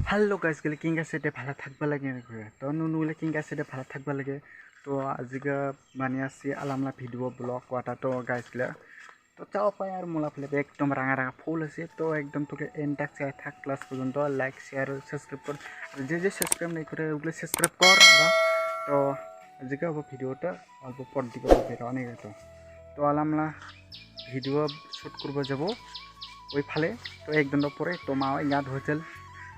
Hello guys গেলে king আছে ভালো থাকবা লাগে তো নুনুলে কিং আছে ভালো থাকবা লাগে তো আজকে বানিয়ে আসছি আলামলা ভিডিও ব্লগ কটা তো গাইজ গেলে তো চাও পাই আর মোলা ফেলে একদম রাঙা রাঙা ফুল আছে তো একদম তোকে এন্ডাক চাই থাক ক্লাস পর্যন্ত লাইক শেয়ার সাবস্ক্রাইব কর যে সাবস্ক্রাইব নাই করে ওগুলো সাবস্ক্রাইব কর তো আজকে ভিডিওটা অল্প পর দিকে বের অনেক তো আলামলা ভিডিও শুট করবো যাব ওই ফালে তো একদিন পরে তো মা গা ধুয়েছিল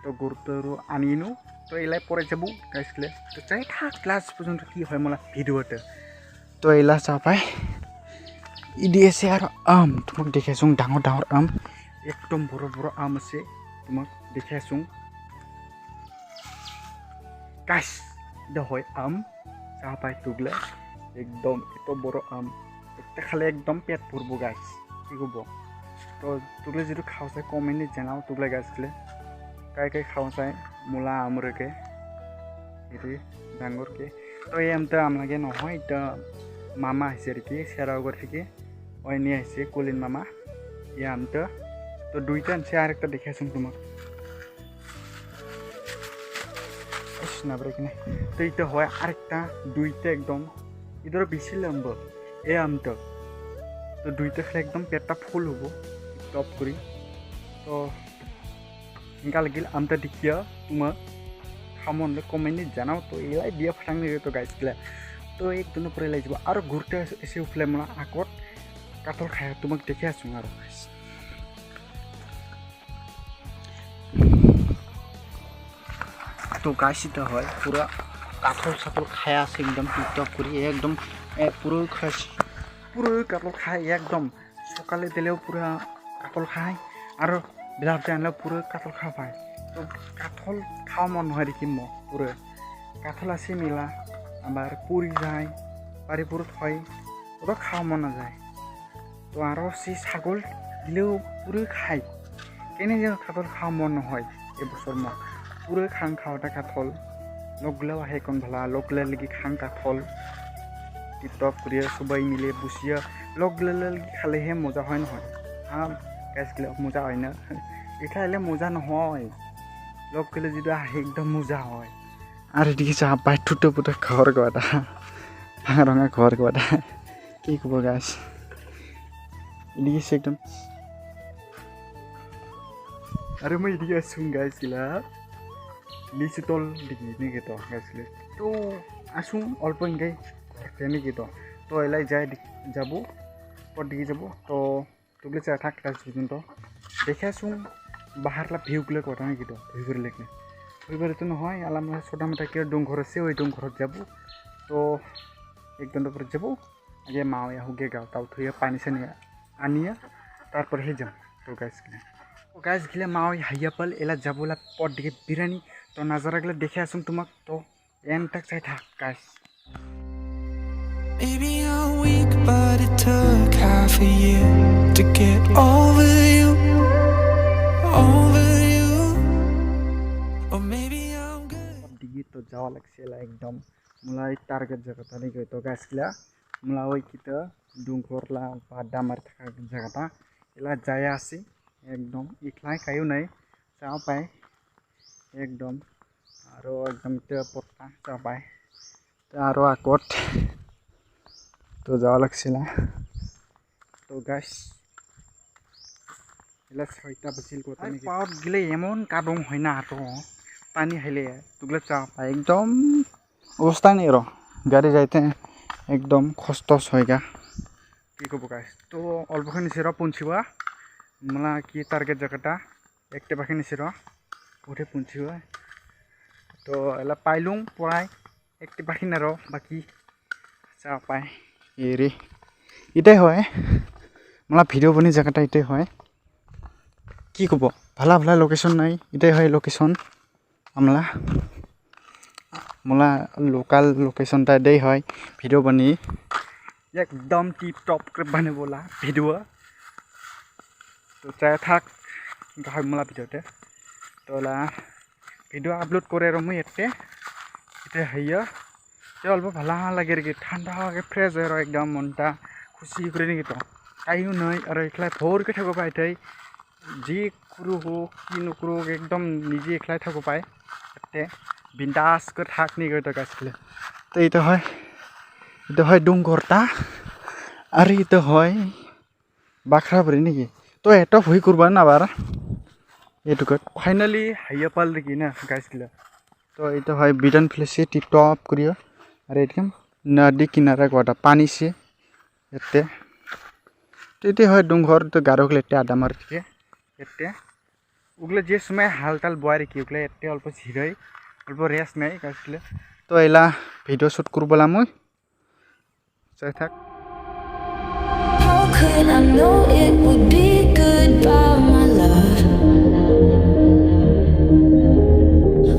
তো গুরুত্ব আনিনো তো এলাই পরে যাবো গাইছিলে তো চাই থাক ক্লাস পর্যন্ত কি হয় মোলা ভিডিওতে তো এলা চাপাই ইদি আছে আর তোমাক দেখাইছো ডাঙর ডাঙর একদম বড় বড় আছে তোমাক দেখাইছো গাইস এটা হয় চাপাই তুগলে একদম এত বড় একটা খালে একদম পেট ভরবো গাইস কি করব তো তুগলে যদি খাও চাই কমেন্টে জানাও তুগলে গাইছিলে কাই খাওয়া চাই মূলা আমরকে এটি ডাঙরকে তো এই আমটা আমলাগে নহয় এটা মামা আছে আর কি সেরাওগড় থেকে ওই নিয়ে আসছে কলিন মামা এই আমটা তো দুইটা আনছে আর একটা দেখাইছো তোমার না বলে কিনে তো এইটা হয় আরেকটা দুইটা একদম এদের বেশি লম্ব এই আমটা তো দুইটা খেলে একদম পেটটা ফুল হবো টপ করি তো ইনকা লাগিল আমটা দেখিয়া তোমার খামনলে কমেন্টে জানাও তো এলাই বিয়া ফাটাংনি তো গাইছিলে তো একদিন পরে লাই যাব আর ঘুরতে এসে উঠলে মোলা আগত কাঠল খায় তোমাক দেখে আছো আর তো গাইছিতে হয় পুরা কাঠল সাঠল খায় আছে একদম টিকটক করি একদম পুরো খাইছি পুরো কাঠল খায় একদম সকালে দিলেও পুরা কাঠল খায় আর বিলাপ জানলেও পুরো কাঠল খাওয়া পায় তো কাঠল খাওয়া মন হয় দেখি পুরো কাঠল আছে মেলা আবার পুরি যায় বাড়িপুরত হয় ওটা খাওয়া মন না যায় তো আরও সে ছাগল দিলেও পুরো খায় কেনে যেন কাঠল খাওয়া মন নহয় এবছর পুরো খাং খাওয়াটা কাঠল লগগুলাও আহে কোন ভালা লগগুলা লাগি খাং কাঠল টিপটপ করিয়া সবাই মিলে বসিয়া লগগুলা লাগি খালেহে মজা হয় নহয় গাছগুলা মজা হয় না এটা হলে মজা নহয় লগ গেলে যদি আহে একদম মজা হয় আর এদিকে চা পাই ঠুটো পুটো ঘর গোটা ভাঙা রঙা ঘর গোটা কি কব গাছ এদিকে একদম আরে মই এদিকে আসুন গাছগুলা লিচু তল দিকে নাকি তো গাছগুলো তো আসুন অল্প ইনকাই নাকি তো এলাই যাই যাবো পর দিকে যাবো তো তুগলে চা থাক ক্লাস পর্যন্ত দেখে আসুন বাহারলা ভিউগুলো কটা নাকি তো ভিউগুলো লেখলে ভিউগুলো তো নহয় আলামলা ছোটা মোটা কি ডোং ঘর আছে ওই ডোং ঘরত যাবো তো একদম পরে যাবো আগে মা আহুগে গাও তাও থইয়া পানি সানি আনিয়া তারপরে হে যাম তো গাছ গিলে মা হাইয়া পাল এলা যাবোলা পর দিকে বিরিয়ানি তো নাজারাগুলো দেখে আসুন তোমাক তো এনটাক চাই থাক গাছ Maybe I'm weak, but it took half a year to get over you, over you. Or maybe I'm good. Digi to jawa laksela ekdom mulai target jagata ni to gasla mulai kita dungkorla pada mar thaka jagata ela jaya ase ekdom iklai kayu nai chao pai ekdom aro ekdom te potta chao pai aro akot তো যাওয়া লাগছিল তো গাছ এলা 6টা বাজিল কথা নাকি পাওয়ার গেলে এমন কাদং হয় না তো পানি হাইলে তুগলে চা পাই একদম অবস্থা নেই গাড়ি যাইতে একদম কষ্ট হয়গা কি কব গাছ তো অল্পখানি সেরা পৌঁছিবা মোলা কি টার্গেট জায়গাটা একটা বাখানি সেরা উঠে পৌঁছিবা তো এলা পাইলুং পড়াই একটা বাখিন আরো বাকি চা পাই এরে এটাই হয় মোলা ভিডিও বনি জায়গাটা এটাই হয় কি কব ভালা ভালা লোকেশন নাই এটাই হয় লোকেশন আমলা মোলা লোকাল লোকেশনটা এটাই হয় ভিডিও বনি একদম টিপ টপ করে বানে বলা ভিডিও তো চাই থাক গাহক মোলা ভিডিওতে তো ভিডিও আপলোড করে আর মই এটা হইয়া অল্প ভালা লাগে আর কি ঠান্ডা ফ্রেশ হয় একদম মনটা খুশি করে নাকি তো তাইও নয় আর এখানে ভোরকে থাকো পাইটাই যি কৰোঁ কি নকৰোঁ একদম নিজে একলাই থাকোঁ পায় তাতে বিন্দাছকৈ থাক নিগৈ তো গাছগুলো তো এটা হয় ডুংগরটা আর এটা হয় বাখরাবাড়ি নাকি তো এটা ভয় করবা না আবার এটুকুত ফাইনালি হাইয়া পাল দেখি না গাছগুলো তো এটা হয় বিডান ফেলেছে টিপ টপ করিও আর একদম নদী কিনারে গোটা পানি সে এতে তো এটি হয় ডুংঘর তো গারোগুলো এতে আডা মার থেকে এতে ওগুলো যে সময় হাল টাল বয় রেখি ওগুলো এতে অল্প ঝিরোই অল্প রেস্ট নেই গাছগুলো তো এলা ভিডিও শ্যুট করবলা মই চাই থাক How could I know it would be goodbye, my love?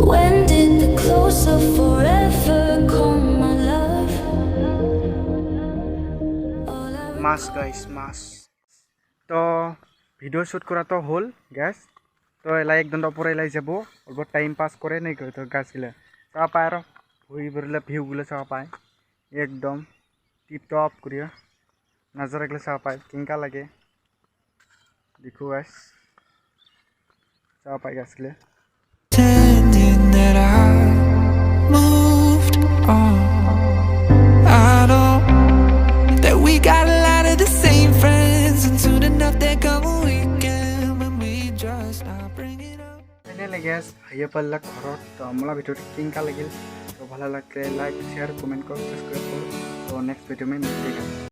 When did the close of forever come, my love? All I মাছ গাইস মাছ তো ভিডিও শ্যুট করা তো হল গ্যাস তো এলাই একদম ওপরে এলাই যাব অল্প টাইম পাস করে নেই তো গাছগুলো চাওয়া পায় আর ভুই বেরলে ভিউগুলো চাওয়া পায় একদম টিপ টপ করিয়া নাজারাগুলো চাওয়া পায় কেঙ্কা লাগে দেখো গাছ চাওয়া পায় গাছগুলো Pretending that I moved on. I know that we got a lot of the same friends, and soon enough there come a weekend when we just not bring it up. Finally gas হাইয়া পাল্লা ঘৰত তো মোলা ভিডিওটো কেঙ্কা লাগিল তো ভালো লাগলে like share comment করো সাবস্ক্রাইব করো তো নেক্সট ভিডিও में मिलते हैं